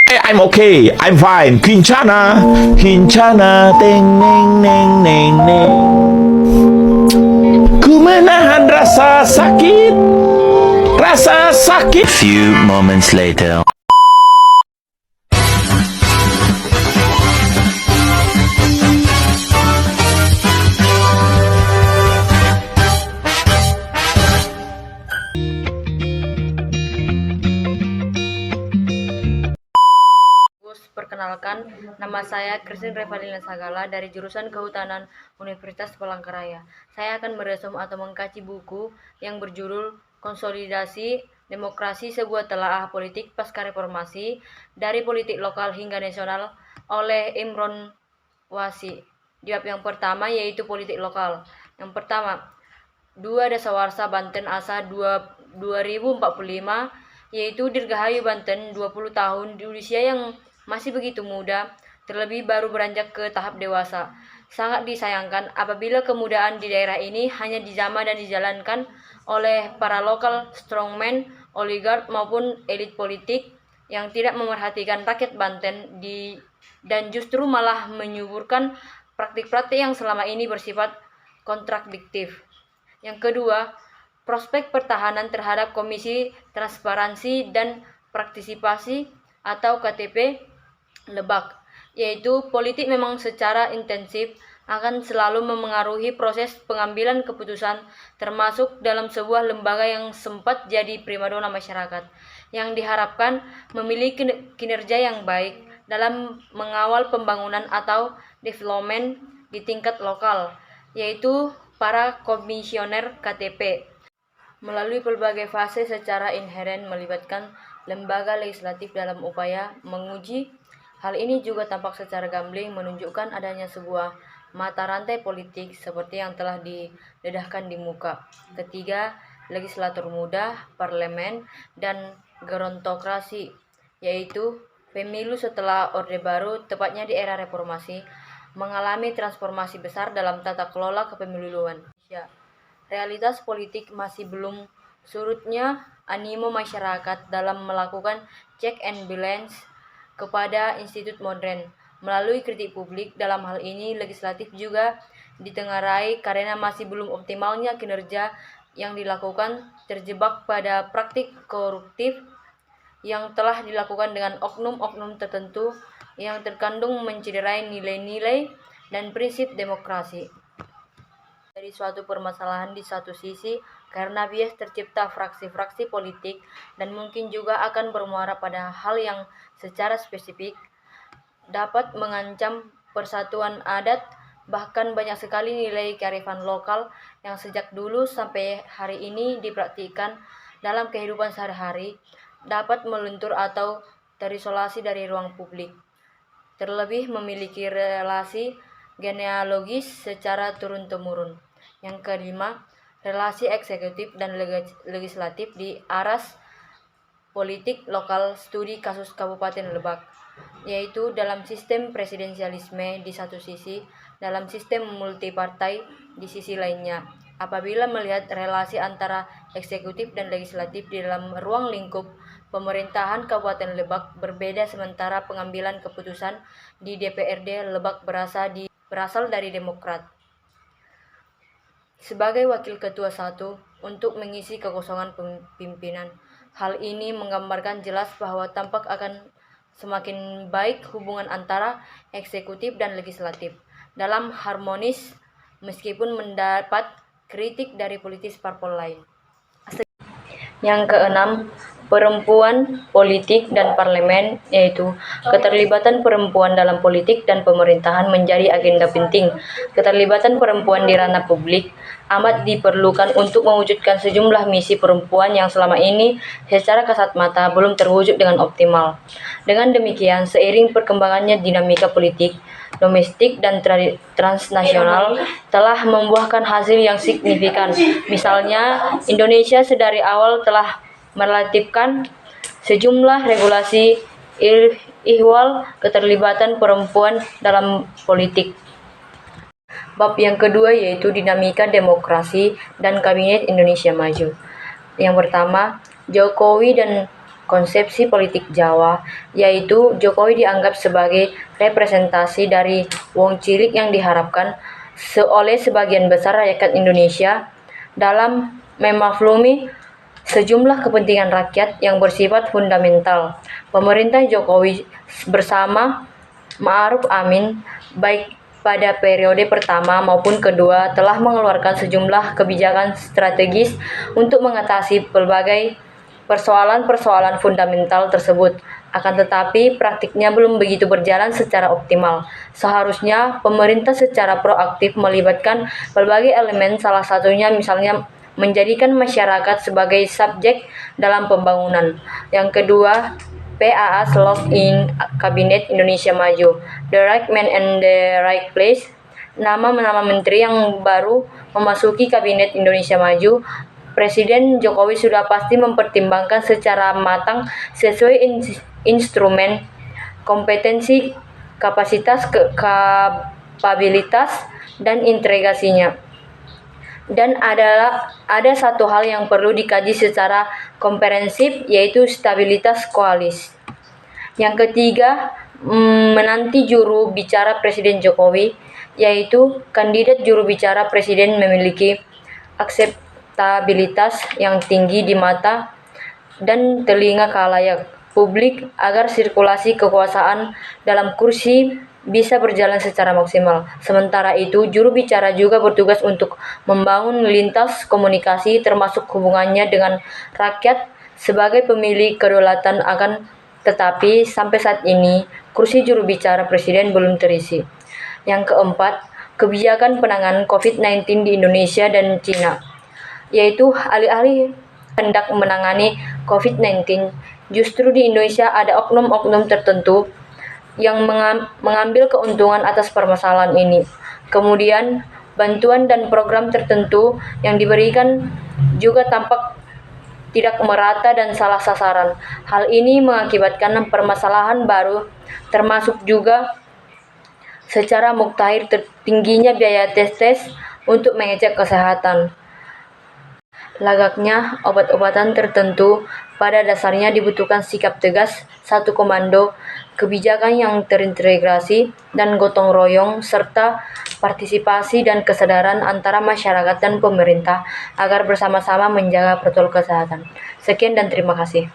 I'm okay, I'm fine. Kincana, kincana, teng neng neng neng neng. Ku menahan rasa sakit, rasa sakit. Few moments later. Perkenalkan, nama saya Christine Revalina Sagala dari jurusan Kehutanan Universitas Palangkaraya. Saya akan meresum atau mengkaji buku yang berjudul Konsolidasi Demokrasi Sebuah Telaah Politik Pasca Reformasi dari Politik Lokal hingga Nasional oleh Imron Wasi. Di bab yang pertama yaitu politik lokal. Yang pertama, 2 Dasawarsa Banten Asa 2045, yaitu Dirgahayu Banten, 20 tahun, di usia yang masih begitu muda, terlebih baru beranjak ke tahap dewasa. Sangat disayangkan apabila kemudaan di daerah ini hanya dijamah dan dijalankan oleh para lokal strongman, oligark maupun elit politik yang tidak memerhatikan rakyat Banten dan justru malah menyuburkan praktik-praktik yang selama ini bersifat kontradiktif. Yang kedua, prospek pertahanan terhadap Komisi Transparansi dan Partisipasi atau KTP Lebak, yaitu politik memang secara intensif akan selalu memengaruhi proses pengambilan keputusan, termasuk dalam sebuah lembaga yang sempat jadi primadona masyarakat, yang diharapkan memiliki kinerja yang baik dalam mengawal pembangunan atau development di tingkat lokal, yaitu para komisioner KTP. Melalui berbagai fase secara inheren melibatkan lembaga legislatif dalam upaya menguji. Hal ini juga tampak secara gambling menunjukkan adanya sebuah mata rantai politik seperti yang telah didedahkan di muka. Ketiga, legislatur muda, parlemen, dan gerontokrasi, yaitu pemilu setelah Orde Baru, tepatnya di era reformasi, mengalami transformasi besar dalam tata kelola kepemiluan Indonesia. Realitas politik masih belum surutnya animo masyarakat dalam melakukan check and balance kepada institut modern. Melalui kritik publik dalam hal ini, legislatif juga ditengarai karena masih belum optimalnya kinerja yang dilakukan, terjebak pada praktik koruptif yang telah dilakukan dengan oknum-oknum tertentu yang terkandung mencederai nilai-nilai dan prinsip demokrasi. Dari suatu permasalahan di satu sisi, karena bias tercipta fraksi-fraksi politik dan mungkin juga akan bermuara pada hal yang secara spesifik dapat mengancam persatuan adat, bahkan banyak sekali nilai kearifan lokal yang sejak dulu sampai hari ini dipraktikkan dalam kehidupan sehari-hari dapat meluntur atau terisolasi dari ruang publik. Terlebih memiliki relasi genealogis secara turun-temurun. Yang kelima, relasi eksekutif dan legislatif di aras politik lokal studi kasus Kabupaten Lebak, yaitu dalam sistem presidensialisme di satu sisi, dalam sistem multipartai di sisi lainnya. Apabila melihat relasi antara eksekutif dan legislatif di dalam ruang lingkup pemerintahan Kabupaten Lebak berbeda, sementara pengambilan keputusan di DPRD Lebak berasal dari Demokrat. Sebagai Wakil Ketua 1 untuk mengisi kekosongan pimpinan, hal ini menggambarkan jelas bahwa tampak akan semakin baik hubungan antara eksekutif dan legislatif dalam harmonis meskipun mendapat kritik dari politis parpol lain. Yang keenam, perempuan, politik, dan parlemen, yaitu keterlibatan perempuan dalam politik dan pemerintahan menjadi agenda penting. Keterlibatan perempuan di ranah publik amat diperlukan untuk mewujudkan sejumlah misi perempuan yang selama ini secara kasat mata belum terwujud dengan optimal. Dengan demikian, seiring perkembangannya dinamika politik, domestik dan transnasional telah membuahkan hasil yang signifikan. Misalnya, Indonesia sedari awal telah merelatifkan sejumlah regulasi ihwal keterlibatan perempuan dalam politik. Bab yang kedua yaitu dinamika demokrasi dan Kabinet Indonesia Maju. Yang pertama, Jokowi dan konsepsi politik Jawa, yaitu Jokowi dianggap sebagai representasi dari wong cilik yang diharapkan oleh sebagian besar rakyat Indonesia dalam memaklumi sejumlah kepentingan rakyat yang bersifat fundamental. Pemerintah Jokowi bersama Ma'ruf Amin, baik pada periode pertama maupun kedua, telah mengeluarkan sejumlah kebijakan strategis untuk mengatasi berbagai persoalan-persoalan fundamental tersebut. Akan tetapi, praktiknya belum begitu berjalan secara optimal. Seharusnya pemerintah secara proaktif melibatkan berbagai elemen, salah satunya misalnya menjadikan masyarakat sebagai subjek dalam pembangunan. Yang kedua, PAA slot in Kabinet Indonesia Maju, the right man and the right place. Nama-nama menteri yang baru memasuki Kabinet Indonesia Maju, Presiden Jokowi sudah pasti mempertimbangkan secara matang sesuai instrumen, kompetensi, kapasitas, kapabilitas, dan integrasinya. Dan ada satu hal yang perlu dikaji secara komprehensif, yaitu stabilitas koalisi. Yang ketiga, menanti juru bicara Presiden Jokowi, yaitu kandidat juru bicara Presiden memiliki akseptabilitas yang tinggi di mata dan telinga khalayak publik agar sirkulasi kekuasaan dalam kursi bisa berjalan secara maksimal. Sementara itu, juru bicara juga bertugas untuk membangun lintas komunikasi termasuk hubungannya dengan rakyat sebagai pemilik kedaulatan. Akan tetapi, sampai saat ini, kursi juru bicara Presiden belum terisi. Yang keempat, kebijakan penanganan COVID-19 di Indonesia dan Cina, yaitu alih-alih hendak menangani COVID-19, justru di Indonesia ada oknum-oknum tertentu yang mengambil keuntungan atas permasalahan ini. Kemudian, bantuan dan program tertentu yang diberikan juga tampak tidak merata dan salah sasaran. Hal ini mengakibatkan permasalahan baru, termasuk juga secara muktahir tingginya biaya tes untuk mengecek kesehatan. Lagaknya obat-obatan tertentu, pada dasarnya dibutuhkan sikap tegas, satu komando, kebijakan yang terintegrasi dan gotong royong, serta partisipasi dan kesadaran antara masyarakat dan pemerintah agar bersama-sama menjaga protokol kesehatan. Sekian dan terima kasih.